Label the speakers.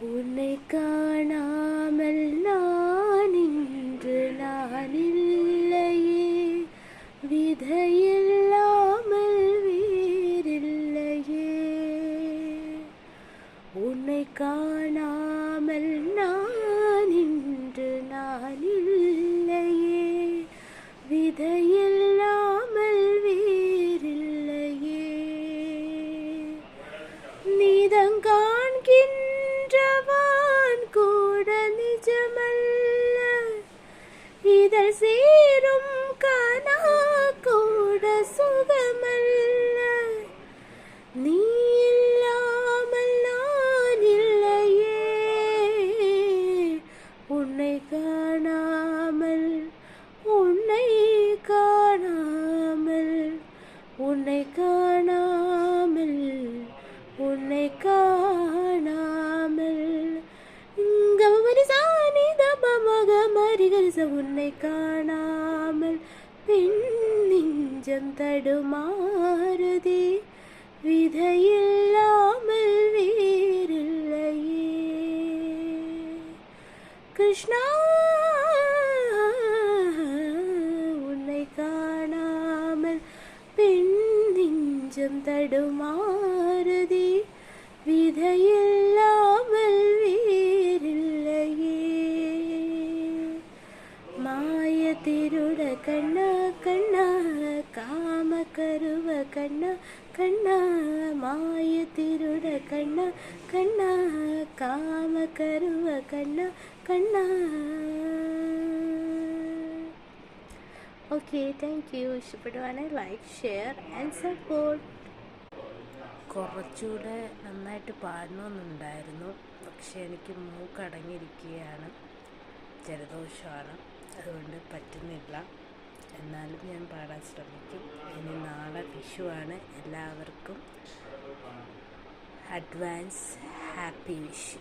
Speaker 1: உன்னை காணாமல் நான் இன்று நான் இல்லையே, விதையில்லாமல் வேறில்லையே. உன்னை காணாமல் நான் இன்று நான் இல்லையே, விதையில்லாமல் வேறில்லையே. நீதங் காண்கின்றவான் கூட நிஜமல்ல, இதழ் சேரும் கனா கூட சுகமல்ல. நீ இல்லாமல் நான் இல்லையே, உன்னை காணாமல் உன்னை காணாமல் உன்னை காணாமல் உன்னை காணாமல். கமரி சாணி தபமக மரிகரிச. உன்னை காணாமல் பெண் நெஞ்சம் தடுமாறுதே, விதையில்லாமல் வேறில்லையே. கிருஷ்ணா, உன்னை காணாமல் பெண் நெஞ்சம் தடுமாறுதே, விதையில்லாமல் வேறில்லையே. மாய திருட கண்ணா கண்ணா, காம கருவ கண்ணா கண்ணா, மாய திருட கண்ணா கண்ணா, காம கருவ கண்ணா கண்ணா. Okay, thank you. ഇഷ്ടപ്പെടുവാണെങ്കിൽ ലൈക്ക്, ഷെയർ ആൻഡ് സപ്പോർട്ട്. കുറച്ചുകൂടെ നന്നായിട്ട് പാടണമെന്നുണ്ടായിരുന്നു, പക്ഷേ എനിക്ക് മൂക്കടങ്ങിയിരിക്കുകയാണ്, ജലദോഷമാണ്, അതുകൊണ്ട് പറ്റുന്നില്ല. എന്നാലും ഞാൻ പാടാൻ ശ്രമിക്കും. ഇനി നാളെ വിഷുവാണ്. എല്ലാവർക്കും അഡ്വാൻസ് ഹാപ്പി വിഷു.